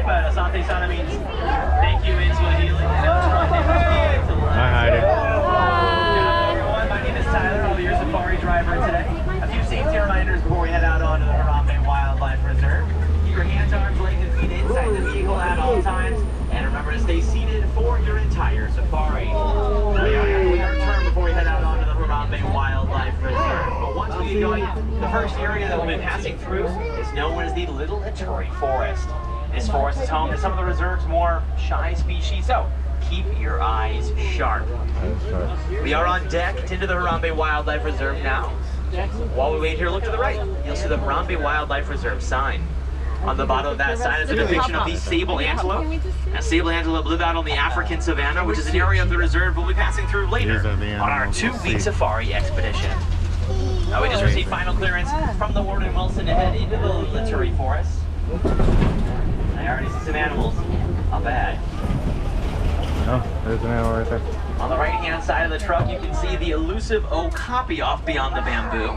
but Asante Sana means thank you in Swahili. Hi, Heidi. Everyone, my name is Tyler. I'll be your safari driver today. A few safety reminders before we head out onto the Harambe Wildlife Reserve. Keep your hands, arms, legs, and feet inside the vehicle at all times. And remember to stay seated for your entire safari. We are turn before we head out onto the Harambe Wildlife Reserve. But once we get going, the first area that we'll be passing through is known as the Little Ituri Forest. This forest is home to some of the reserve's more shy species, so keep your eyes sharp. We are on deck into the Harambe Wildlife Reserve now. While we wait here, look to the right. You'll see the Harambe Wildlife Reserve sign. On the bottom of that sign is a depiction of the sable antelope. Now, sable antelope live out on the African savanna, which is an area of the reserve we'll be passing through later on our 2-week safari expedition. Now, we just received final clearance from the Warden Wilson to head into the Little Ituri Forest. I already see some animals up ahead. Oh, there's an animal right there. On the right-hand side of the truck, you can see the elusive okapi off beyond the bamboo.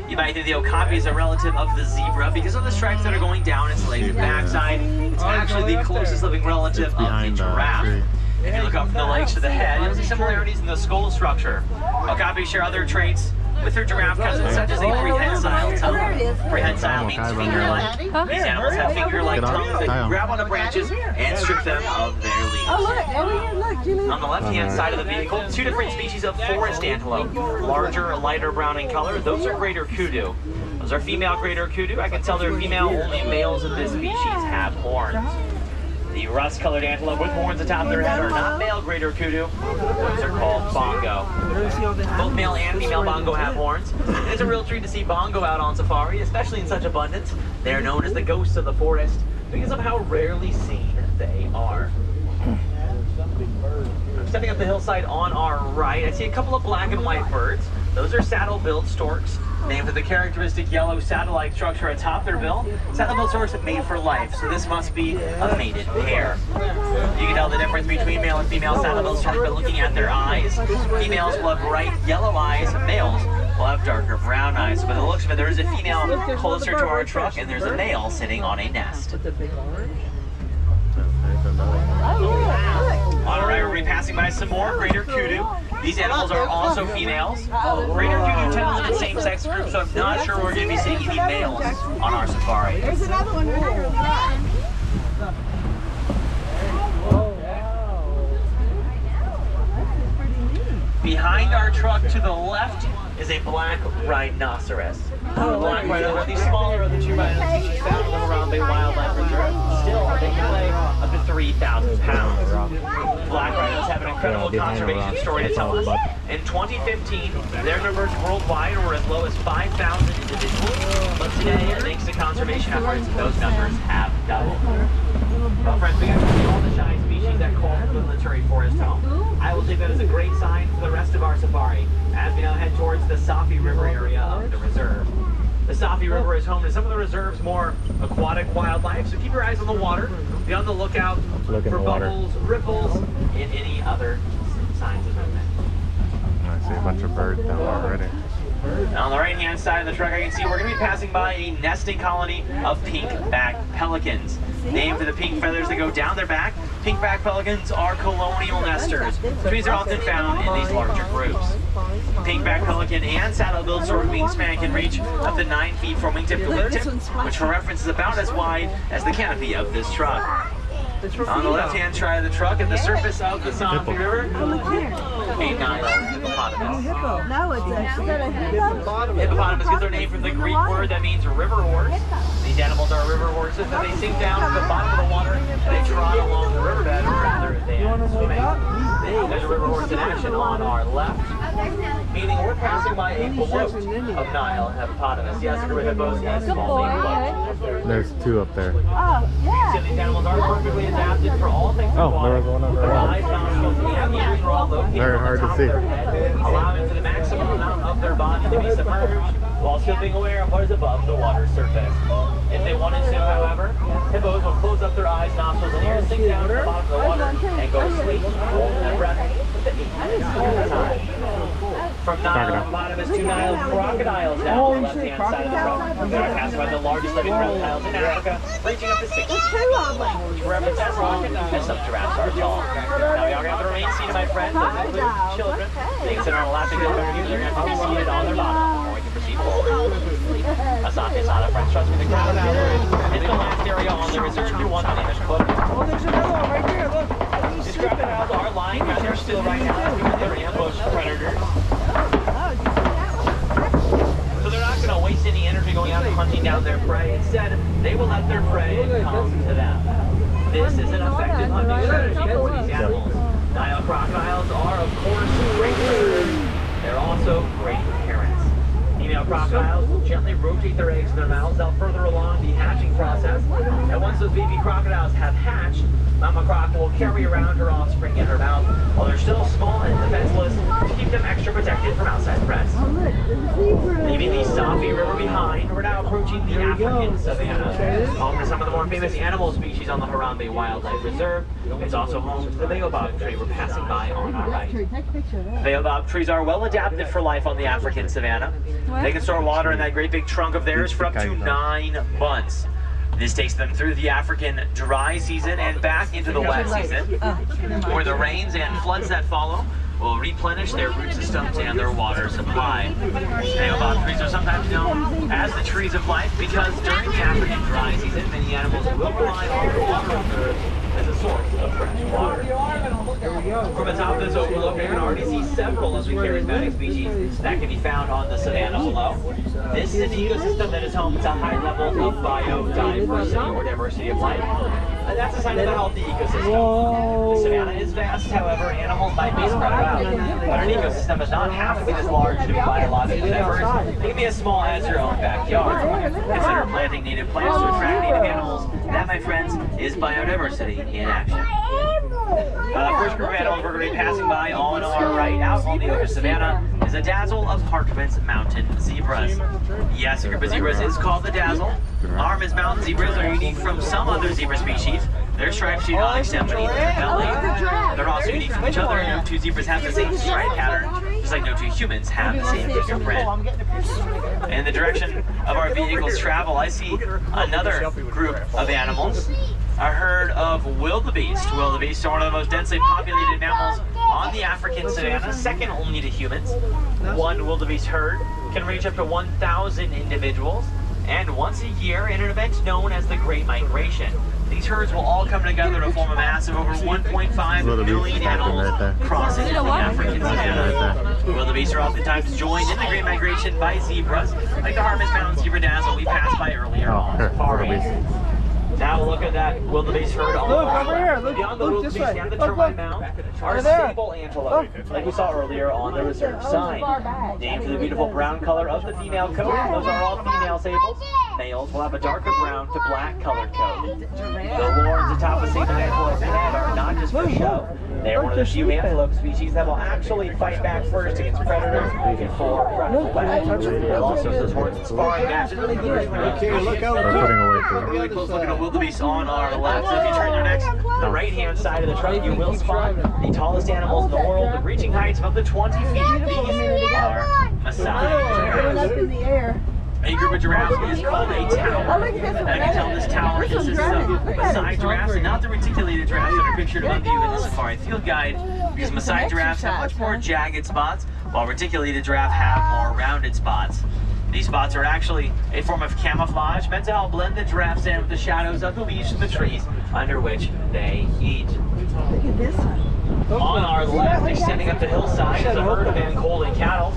You might think the okapi is a relative of the zebra because of the stripes that are going down its later backside. It's actually the closest living relative of the giraffe. If you look up from the legs to the head, you'll see similarities in the skull structure. Okapi share other traits with their giraffe cousins, such as a prehensile tongue. Prehensile means finger-like. These animals have finger-like tongues that can grab onto branches and strip them of their leaves. On the left-hand side of the vehicle, 2 different species of forest antelope. Larger, lighter brown in color. Those are greater kudu. Those are female greater kudu. I can tell they're female. Only males of this species have horns. The rust-colored antelope with horns atop their head are not male greater kudu. Those are called bongo. Both male and female bongo have horns. And it's a real treat to see bongo out on safari, especially in such abundance. They are known as the ghosts of the forest because of how rarely seen they are. I'm stepping up the hillside on our right. I see a couple of black and white birds. Those are saddle-billed storks, named for the characteristic yellow saddle-like structure atop their bill. Saddle-billed storks are made for life, so this must be a mated pair. You can tell the difference between male and female saddle-billed storks by looking at their eyes. Females will have bright yellow eyes, males will have darker brown eyes. So by the looks of it, there is a female closer to our truck, and there's a male sitting on a nest. On the right, we'll be passing by some more greater kudu. These animals are also females. Greater kudu tend to live in same-sex groups, so I'm not sure we're going to be seeing any males on our safari. There's another one right here. Behind our truck to the left is a black rhinoceros. Black rhinos are the smaller of the 2 rhino species found in the Harambe Wildlife Reserve. Still, they can weigh up to 3,000 pounds. Black rhinos have an incredible conservation story to tell us. In 2015, their numbers worldwide were as low as 5,000 individuals. But today, thanks to conservation efforts, those numbers have doubled. Well, friends, we got to see all the shy species that call the Little Ituri Forest home. I will take that as a great sign for the rest of our safari as we now head towards the Safi River area of the reserve. The Safi River is home to some of the reserve's more aquatic wildlife, so keep your eyes on the water. Be on the lookout for bubbles, ripples, and any other signs of movement. I see a bunch of birds down there already. On the right-hand side of the truck, I can see we're going to be passing by a nesting colony of pink-backed pelicans. Named for the pink feathers that go down their back, pink-backed pelicans are colonial nesters, which means they're often found in these larger groups. Pink-backed pelican and saddle-billed stork wingspan can reach up to 9 feet from wingtip to wingtip, which for reference is about as wide as the canopy of this truck. On the left-hand side of the truck, at the surface of the Safi River, a Nile hippopotamus. No, it's a hippo. Hippopotamus gets their name from the Greek word that means river horse. These animals are river horses, and they sink down to the bottom of the water and they trot along the riverbed rather than swimming. There's a river horse in action on our left, meaning we're passing by a float of Nile hippopotamus. Yes, a river hippos is small float. There's 2 up there. Oh, yeah. So these animals are perfectly adapted for all things in water. There was one over Their there. eyes, nostrils, and ears are all located Very hard to see. allowing for the maximum amount of their body to be submerged while still being aware of what is above the water surface. If they wanted to, however, hippos will close up their eyes, nostrils, and ears, sink down to the bottom of the water, and go to sleep, holding their breath for 8 minutes at a time. From Nile-hippopotamus to Nile crocodiles down the left-hand side of the truck. They're passing by the largest living reptiles in Africa, reaching up to 6 feet. To reference as long as some giraffes are tall. Now we are going to have the remain seated, my friends, those include children. They can sit on a elastic bed underneath. They're going to have to be seated on their bottom before we can proceed forward. Asante Sana, friends, trust me, the crocodile is the last area on the reserve. You want the name is put. Oh, there's another one right there, look. These crocodiles are lying out there still right now because they're ambush predators. So they're not going to waste any energy going out and hunting down their prey. Instead, they will let their prey come to them. This is an effective hunting strategy for these animals. Nile crocodiles are, of course, great predators. They're also great parents. Female crocodiles will gently rotate their eggs in their mouths out further along the hatching process. And once those baby crocodiles have hatched, Mama Croc will carry around her offspring in her mouth while they're still small and defenseless to keep them extra protected from outside threats. Leaving the Safi River behind, we're now approaching the African savannah, home to some of the more famous animal species on the Harambe Wildlife Reserve. It's also home to the baobab tree we're passing by on our right. Baobab trees are well adapted for life on the African savannah. They can store water in that great big trunk of theirs for up to 9 months. This takes them through the African dry season and back into the wet season, where the rains and floods that follow will replenish their root systems and their water supply. Baobab trees are sometimes known as the trees of life because during the African dry season, many animals will rely on the water reserves as a source of fresh water. From the top of this overlook, you can already see several of the charismatic species that can be found on the savanna below. This is an ecosystem that is home to high levels of biodiversity or diversity of life. And that's a sign of a healthy ecosystem. The savanna is vast, however, animals might be spread out. But an ecosystem does not have to be this large to be biologically diverse. It can be as small as your own backyard. Consider planting native plants to attract native animals. That, my friends, is biodiversity in action. First group of animals we're going to be passing by on our right, out on the open savanna, is a dazzle of Hartman's mountain zebras. Yes, a group of zebras is called the dazzle. Hartman's mountain zebras are unique from some other zebra species. Their stripes do not extend beneath their belly. They're also unique from each other. No two zebras have the same stripe pattern, just like no two humans have the same fingerprint. In the direction of our vehicle's travel, I see another group of animals. A herd of wildebeest. Wildebeest are one of the most densely populated mammals on the African savanna, second only to humans. One wildebeest herd can reach up to 1,000 individuals, and once a year in an event known as the Great Migration. These herds will all come together to form a mass of over 1.5 million animals crossing the African savanna. Wildebeest are oftentimes joined in the Great Migration by zebras, like the Hartman's Mountain zebra dazzle we passed by earlier on safari. Now look at that wildebeest herd on the over here. Beyond the wildebeest and the termite mound are sable antelope, like we saw earlier on the reserve sign. Named for the beautiful brown color of the female coat, those are all female sables. Males will have a darker brown to black colored coat. The horns atop the sable antelope's head are not just for show. They are one of the few antelope species that will actually fight back first against predators before predators weapons. They'll also use those horns in sparring matches. We're putting away food. Really close look at a wildebeest on our left. So if you turn your necks the right-hand side of the truck, you will spot the tallest animals in the world, reaching heights of up to 20 feet. These are Maasai giraffes. A group of giraffes is called a tower. And you can tell this tower consists of Maasai giraffes and not the reticulated giraffes that are pictured above you in the safari field guide, because Maasai giraffes have much more jagged spots, while reticulated giraffes have more rounded spots. These spots are actually a form of camouflage meant to help blend the giraffes in with the shadows of the leaves from the trees under which they eat. On our left, extending up the hillside, is a herd of Ankole cattle.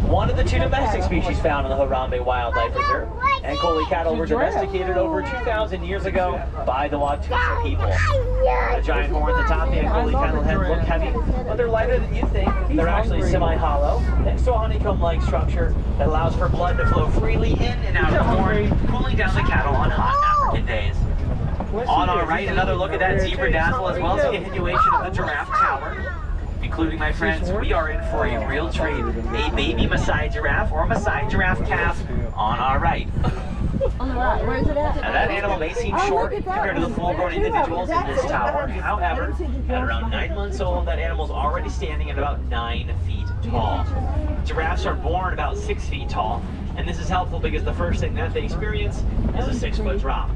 One of the 2 domestic species found in the Harambe Wildlife Reserve. Ankole cattle were domesticated over 2,000 years ago by the Watusi people. The giant horns atop the Ankole cattle head look heavy, but they're lighter than you think. They're actually semi-hollow, next to a honeycomb-like structure that allows for blood to flow freely in and out of the horn, cooling down the cattle on hot African days. On our right, another look at that zebra dazzle, as well as a continuation of the giraffe tower. Including, my friends, we are in for a real treat. A baby Maasai giraffe or a Maasai giraffe calf on our right. On the right. Where is it at? Now that animal may seem Oh, short look at that compared to the one. full-grown Look at that individuals one. in this tower. However, at around 9 months old, that animal's already standing at about 9 feet tall. Giraffes are born about 6 feet tall, and this is helpful because the first thing that they experience is a 6-foot drop.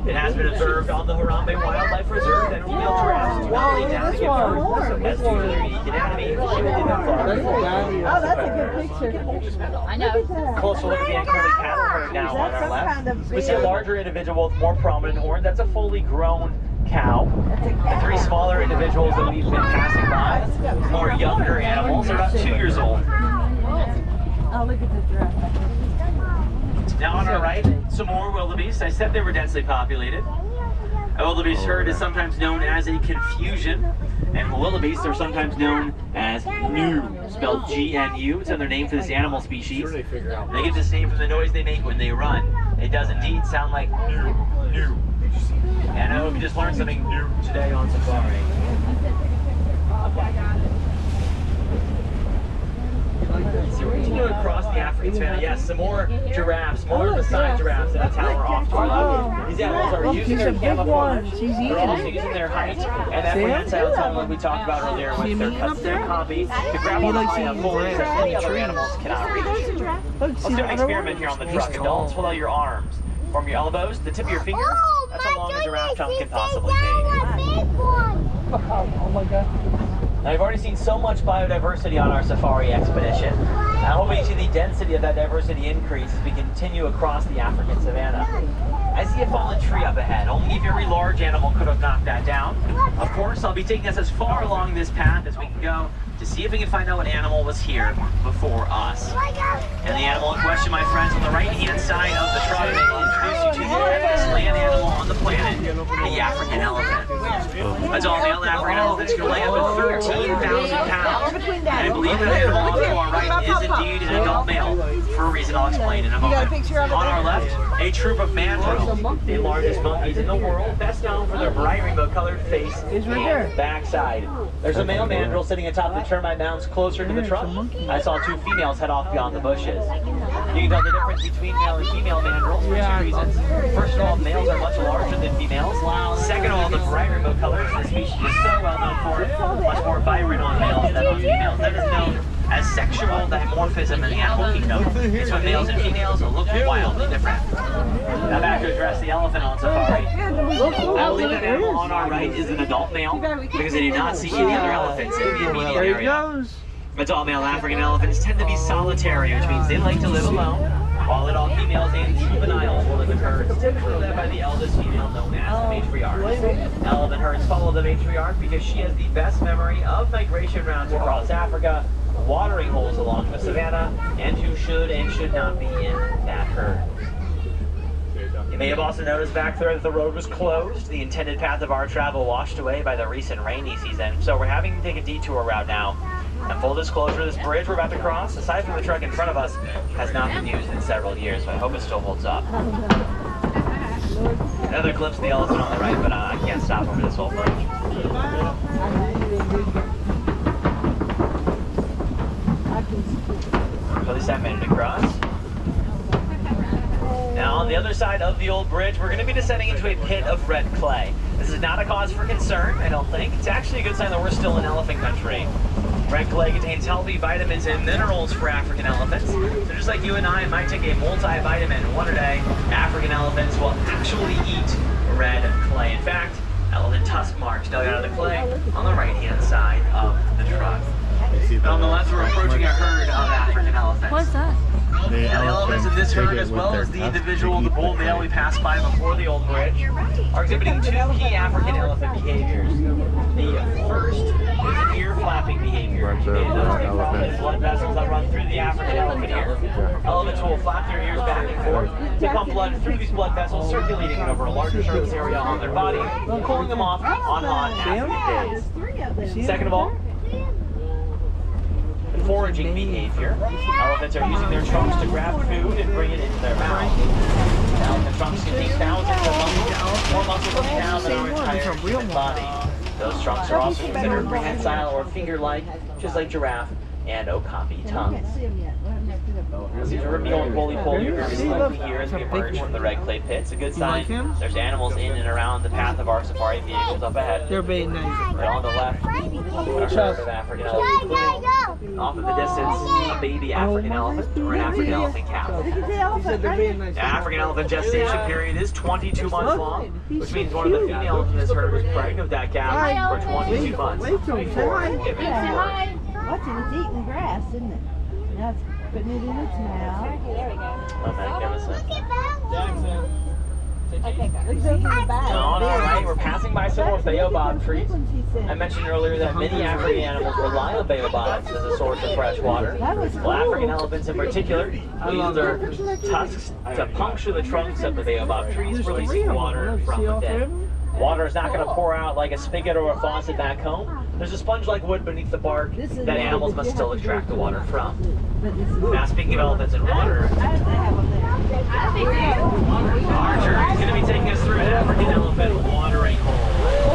It has been observed on the Harambe Wildlife Reserve that female giraffes do not lay down to give birth, as due to their unique anatomy, they will leave them far before. Oh, that's a good picture. I know. Closer look at the Ankole cattle herd now on our left. We see a larger individual with more prominent horns. That's a fully grown cow. The 3 smaller individuals that we've been passing by, more younger animals, are about 2 years old. Oh, look at the giraffe. Now on our right, some more wildebeest. I said they were densely populated. A wildebeest herd is sometimes known as a confusion, and wildebeest are sometimes known as gnu, spelled G-N-U. It's another name for this animal species. They get this name from the noise they make when they run. It does indeed sound like gnu, gnu. And I hope you just learned something new today on safari. So we're continuing across the African savanna. Yes, some more giraffes, smaller beside giraffes in a tower off to our left. These animals are using their camouflage. They're also using their height and that prehensile tongue like we talked about earlier with their custom copy to grab on high a full interest any other animals cannot reach. Let's do an experiment here on the truck. Adults, pull out your arms. From your elbows, the tip of your fingers, that's how long a giraffe tongue can possibly be. Oh my god. Now, we've already seen so much biodiversity on our safari expedition. I hope you see the density of that diversity increase as we continue across the African savanna. I see a fallen tree up ahead. Only a very large animal could have knocked that down. Of course, I'll be taking us as far along this path as we can go to see if we can find out what animal was here before us. And the animal in question, my friends, on the right-hand side of the truck, may introduce you to the largest land animal on the planet, the African elephant. A tall male African elephant can weigh up to 13,000 pounds. And I believe that animal on to our right is indeed an adult male, for a reason I'll explain in a moment. On our left, a troop of mandrills, the largest monkeys in the world, best known for their bright rainbow-colored face and backside. There's a male mandrill sitting atop the termite mounds closer to the truck. I saw 2 females head off beyond the bushes. You can tell the difference between male and female mandrills for 2 reasons. First of all, males are much larger than females. Second of all, the bright rainbow colors the species is so well known for, much more vibrant on males than on females. That is known as sexual dimorphism in the animal kingdom. It's when males and females look wildly different. Now back to address the elephant on safari. I believe that animal on our right is an adult male because I do not see any other elephants in the immediate area. Adult male African elephants tend to be solitary, which means they like to live alone, while adult females and juveniles will live in herds, typically led by the eldest female known as the matriarch. Elephant herds follow the matriarch because she has the best memory of migration routes across Africa, watering holes along the savanna, and who should and should not be in that herd. You may have also noticed back there that the road was closed. The intended path of our travel washed away by the recent rainy season, so we're having to take a detour route now. And full disclosure, this bridge we're about to cross, aside from the truck in front of us, has not been used in several years, so I hope it still holds up. Another glimpse of the elephant on the right, but I can't stop over this whole bridge. At least I made it across. Now on the other side of the old bridge, we're going to be descending into a pit of red clay. This is not a cause for concern, I don't think. It's actually a good sign that we're still in elephant country. Red clay contains healthy vitamins and minerals for African elephants. So just like you and I might take a multivitamin one a day, African elephants will actually eat red clay. In fact, elephant tusk marks dug out of the clay on the right-hand side of the truck. And on the left, we're approaching a herd of African elephants. What's that? The elephants in this herd, as well as the individual, the bull male we passed by before the old bridge, are exhibiting 2 key African elephant behaviors. The first is an ear flapping behavior. You may notice the prominent blood vessels that run through the African elephant ear. Elephants will flap their ears back and forth to pump blood through these blood vessels, circulating it over a larger surface area on their body, cooling them off on hot African days. Second of all, foraging behavior. Elephants are using their trunks to grab food and bring it into their mouth. Elephant trunks contain thousands of muscles, more muscles than pounds than our entire human body. Those trunks are also considered prehensile or finger-like, just like giraffe and okapi I tongues. can't see them yet. We'll have to put them. These are Romeo and Poly are very slightly here as we emerge from the red clay pits. A good sign. There's animals in and around the path of our safari vehicles up ahead. They're very nice. Right on the left, a herd of African elephants. Off in the distance, a baby African elephant or an African elephant cow. Look at the He said elephant they're right very here. nice. The African elephant gestation period is 22 months long, which means one of the females in this herd was pregnant with that calf for 22 months before giving birth. Watch it, it's eating grass, isn't it? Now it's putting it in its mouth. Oh, magnificent. Look over the back. On our right, we're passing by some more baobab trees. I mentioned earlier that many African animals rely on baobabs as a source of fresh water. Well, African elephants in particular use their tusks to puncture the trunks of the baobab trees, releasing water from within. Water is not going to pour out like a spigot or a faucet back home. There's a sponge-like wood beneath the bark that animals must still extract the water from. Now, speaking of elephants and water, Archer is going to be taking us through an African elephant watering hole.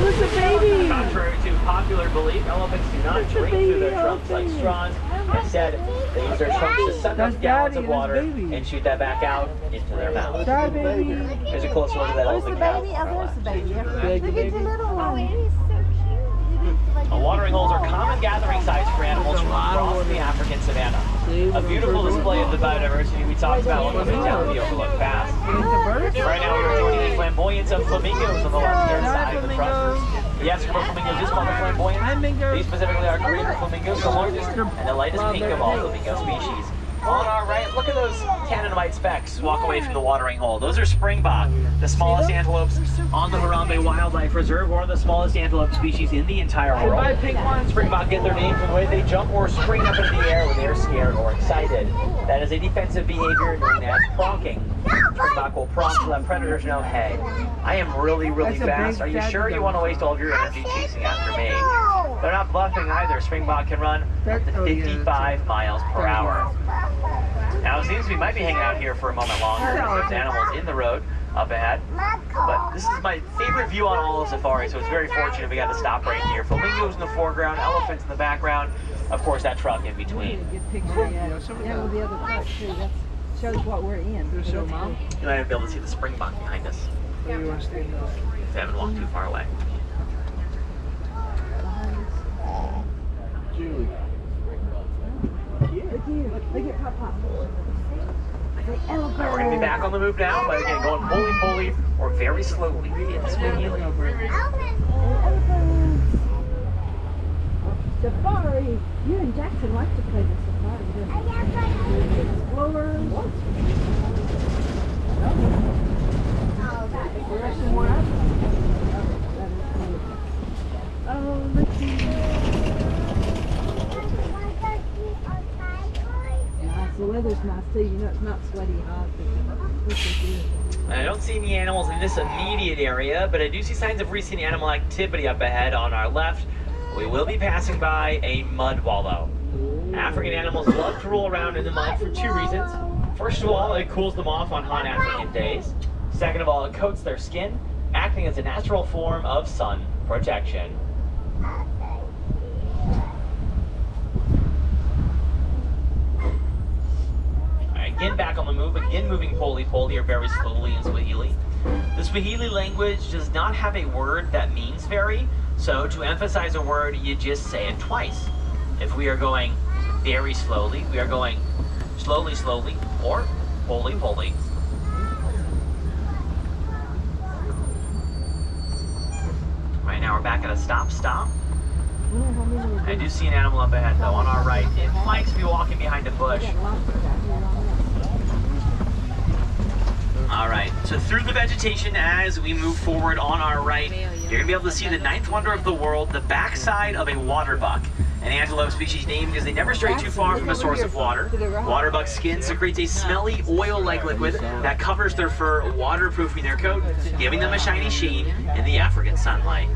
Oh, it's a baby! Contrary to popular belief, elephants do not drink through their trunks like straws. Instead, they use their trunks to suck up gallons of water and shoot that back out into their mouth. Die, baby! There's a closer look at that Where's the elephant baby? cow. Oh, there's the baby. Big Look baby. at the little one. Watering holes are common gathering sites for animals from across the African savanna. A beautiful display of the biodiversity we talked about when we went down the overlooked pass. Right now we're joining the flamboyance of flamingos on the left-hand side of the truck. Yes, group flamingos is called a flamboyant. These specifically are greater flamingos, the largest and the lightest pink of all flamingo species. On our right, look at those tan and white specks walk away from the watering hole. Those are springbok, the smallest antelopes on the Harambe Wildlife Reserve, or the smallest antelope species in the entire world. Springbok get their name from the way they jump or spring up into the air when they are scared or excited. That is a defensive behavior known as pronking. Springbok will pronk to let predators know, hey, I am really, really fast. Are you sure you want to waste all of your energy chasing after me? They're not bluffing either. Springbok can run up to 55 miles per hour. Now, it seems we might be hanging out here for a moment longer. There's animals in the road up ahead. But this is my favorite view on all of safari, so it's very fortunate we got to stop right here. Flamingos in the foreground, elephants in the background, of course that truck in between. Good picture, yeah. Yeah, with the other truck too. That shows what we're in. Show mom. You might be able to see the springbok behind us Where you want to stand up? if they haven't walked too far away. Julie. Look at Papa. The elephant. All right, we're going to be back on the move now, but again, going pulley or very slowly in the Swahili. Safari. You and Jackson like to play the safari, don't you? Explorers. We're rushing more up. Oh, let's see. The weather's nice too, you know, it's not sweaty hot. This is good. I don't see any animals in this immediate area, but I do see signs of recent animal activity up ahead on our left. We will be passing by a mud wallow. African animals love to roll around in the mud for two reasons. First of all, it cools them off on hot African days. Second of all, it coats their skin, acting as a natural form of sun protection. Again back on the move, again moving pulley or very slowly in Swahili. The Swahili language does not have a word that means very, so to emphasize a word, you just say it twice. If we are going very slowly, we are going slowly, or pulley. Right now we're back at a stop. I do see an animal up ahead though, on our right. It might be walking behind a bush. Alright, so through the vegetation as we move forward on our right, you're going to be able to see the ninth wonder of the world, the backside of a water buck. An antelope species named because they never stray too far from a source of water. Water buck's skin secretes a smelly, oil-like liquid that covers their fur, waterproofing their coat, giving them a shiny sheen in the African sunlight.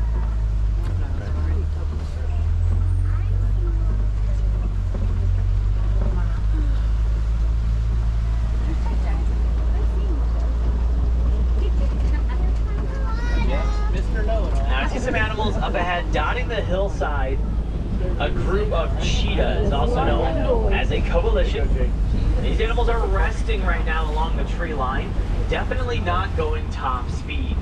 Now I see some animals up ahead dotting the hillside a group of cheetahs, also known as a coalition. These animals are resting right now along the tree line, definitely not going top speed.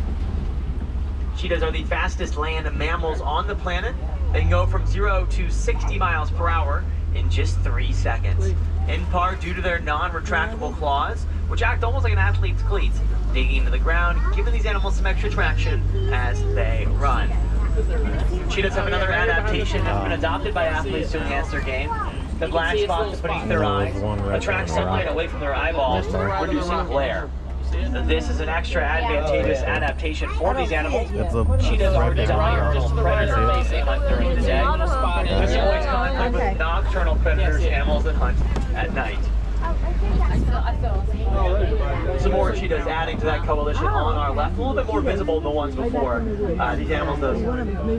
Cheetahs are the fastest land mammals on the planet. They can go from 0 to 60 miles per hour in just 3 seconds, in part due to their non-retractable claws, which act almost like an athlete's cleats, digging into the ground, giving these animals some extra traction as they run. Cheetahs have another adaptation that's been adopted by athletes to enhance their game. The black spots beneath their eyes attract sunlight away from their eyeballs, reducing glare. This is an extra advantageous adaptation for these animals. Cheetahs are designed as predators they hunt during the day. This avoids conflict with nocturnal predators, animals that hunt at night. Some more cheetahs adding to that coalition on our left, a little bit more visible than the ones before. These animals, those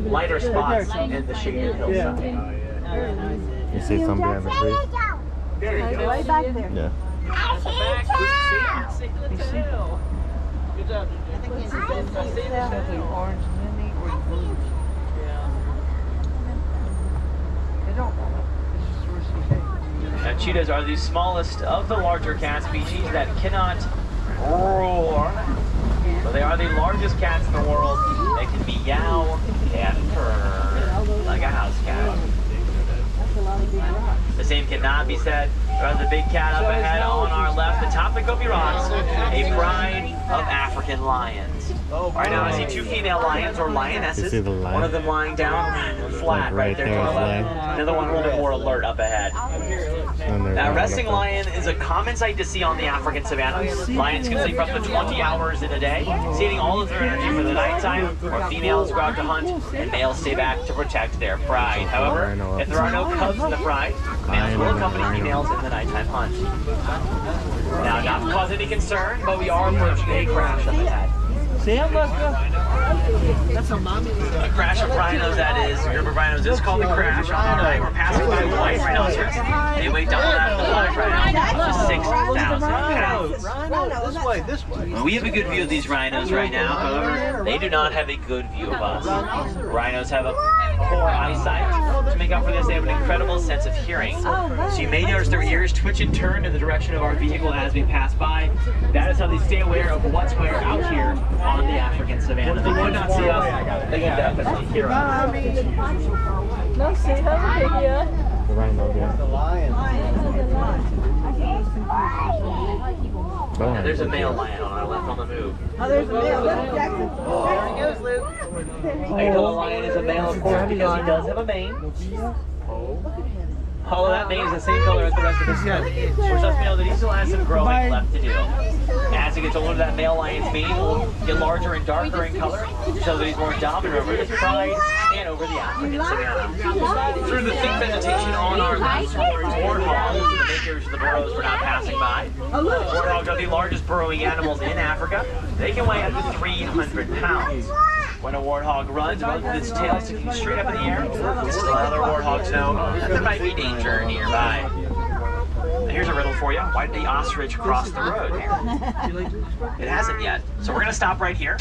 lighter spots in the shaded hillside. You see some behind the trees? There you go. Way back there. Yeah. Good job. Orange mini or blue. Yeah. They don't want it. It's just where she came. Now, cheetahs are the smallest of the larger cat species that cannot roar, but they are the largest cats in the world. They can meow and purr like a house cat. The same cannot be said for the big cat up ahead on our left, the top of Gobi Rocks, a pride of African lions. Right now I see two female lions or lionesses, one of them lying down flat right there to our left, another one a little bit more alert up ahead. Now, resting lion is a common sight to see on the African savanna. Lions can sleep up to 20 hours in a day, saving all of their energy for the nighttime, where females go out to hunt and males stay back to protect their pride. However, if there are no cubs in the pride, males will accompany females in the nighttime hunt. Now, not to cause any concern, but we are approaching a crash up ahead. Sam, let's go. That's a mommy. A crash of rhinos, that is. A group of rhinos is called the crash. On our right, we're passing by white rhinoceros. They weigh double that of the black rhino, up to 6,000 pounds. This way. Well, we have a good view of these rhinos right now. However, they do not have a good view of us. Rhinos have a poor eyesight. To make up for this, they have an incredible sense of hearing. So you may notice their ears twitch and turn in the direction of our vehicle as we pass by. That is how they stay aware of what's where out here on the African savanna. They could not see us, they can definitely hear us. No, say hello, baby. The rhino, yeah. The lion. Now, there's a male lion on our left on the move. Oh, there's a male. Look, Jackson. There he goes, Luke. I know a lion is a male, of course, because he does have a mane. All of that mane is the same color as the rest of his coat, which lets me know that he still has some growing left to do. As he gets older, that male lion's mane will get larger and darker in color, so that he's more dominant over his pride and over the African savanna. Through the thick vegetation on our left, warthogs, the makers of the burrows we're not passing by. Warthogs are the largest burrowing animals in Africa. They can weigh up to 300 pounds. When a warthog runs, it runs with its tail sticking straight up in the air. This is to let other warthogs know that there might be danger nearby. Now here's a riddle for you. Why did the ostrich cross the road here? It hasn't yet. So we're going to stop right here.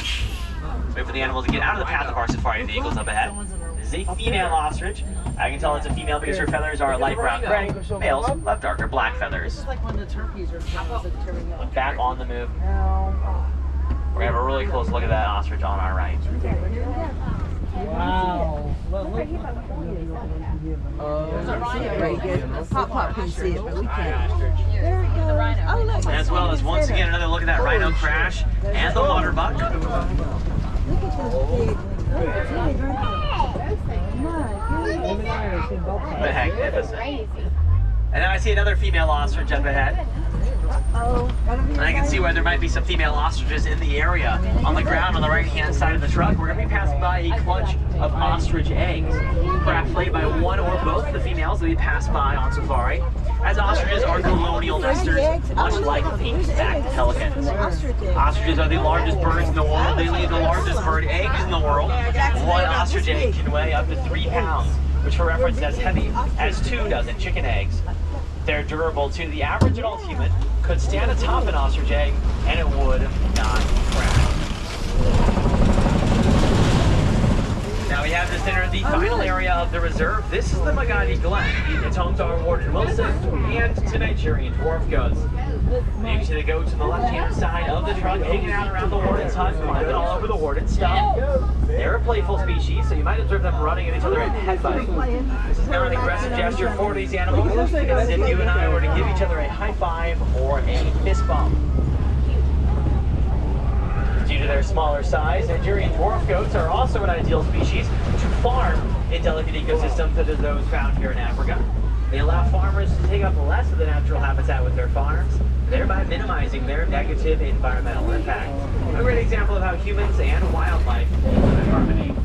Wait for the animal to get out of the path of our safari vehicles up ahead. This is a female ostrich. I can tell it's a female because her feathers are light brown gray. Males have darker black feathers. It's like when the turkeys are turning up. Back on the move. We're going to have a really close look at that ostrich on our right. Wow. Pop can see it, but we can't. There it goes. Oh, look. As well as, once again, another look at that rhino crash and the water buck. Look at those big. It's really great. Magnificent. And then I see another female ostrich up ahead. And I can see where there might be some female ostriches in the area. On the ground on the right-hand side of the truck, we're going to be passing by a clutch of ostrich eggs, perhaps laid by one or both of the females that we pass by on safari. As ostriches are colonial nesters, much like pink-backed pelicans. Ostriches are the largest birds in the world. They lay the largest bird eggs in the world. One ostrich egg can weigh up to 3 pounds, which for reference is as heavy as 2 dozen chicken eggs. They're durable too. The average adult human could stand atop an ostrich egg and it would not crack. Now we have this the final area of the reserve, this is the Magadi Glen. It's home to our Ward Wilson and to Nigerian dwarf goats. Usually the goats on the left-hand side of the truck, hanging out around the warden's hut, climbing all over the warden's stuff. They're a playful species, so you might observe them running at each other and headbutting. This is not an aggressive gesture for these animals. It's as if you and I were to give each other a high five or a fist bump. Due to their smaller size, Nigerian dwarf goats are also an ideal species to farm in delicate ecosystems such as those found here in Africa. They allow farmers to take up less of the natural habitat with their farms, thereby minimizing their negative environmental impact. A great example of how humans and wildlife live in harmony.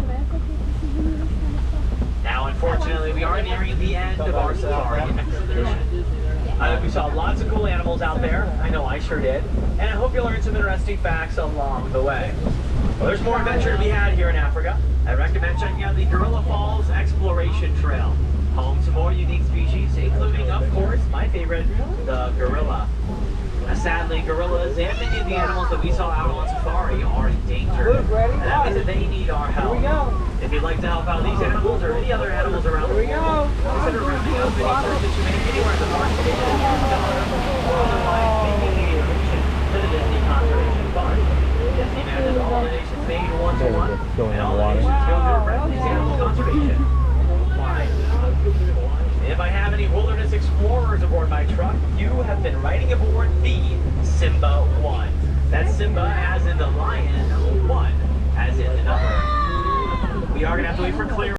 Now, unfortunately, we are nearing the end of our safari expedition. I hope you saw lots of cool animals out there. I know I sure did. And I hope you learned some interesting facts along the way. Well, there's more adventure to be had here in Africa. I recommend checking out the Gorilla Falls Exploration Trail, home to more unique species, including, of course, my favorite, the gorilla. Sadly, gorillas and many of the animals that we saw out on safari are endangered, and that means that they need our help. If you'd like to help out these animals or any other animals around the world, consider rounding up any source that you make anywhere in the park to make or otherwise making a donation to the Disney Conservation Fund. Disney manages all donations made one to one, and all donations go to these animal conservation. If I have any wilderness explorers aboard my truck, you have been riding aboard the Simba 1. That's Simba as in the lion, 1 as in the number. We are going to have to wait for clear.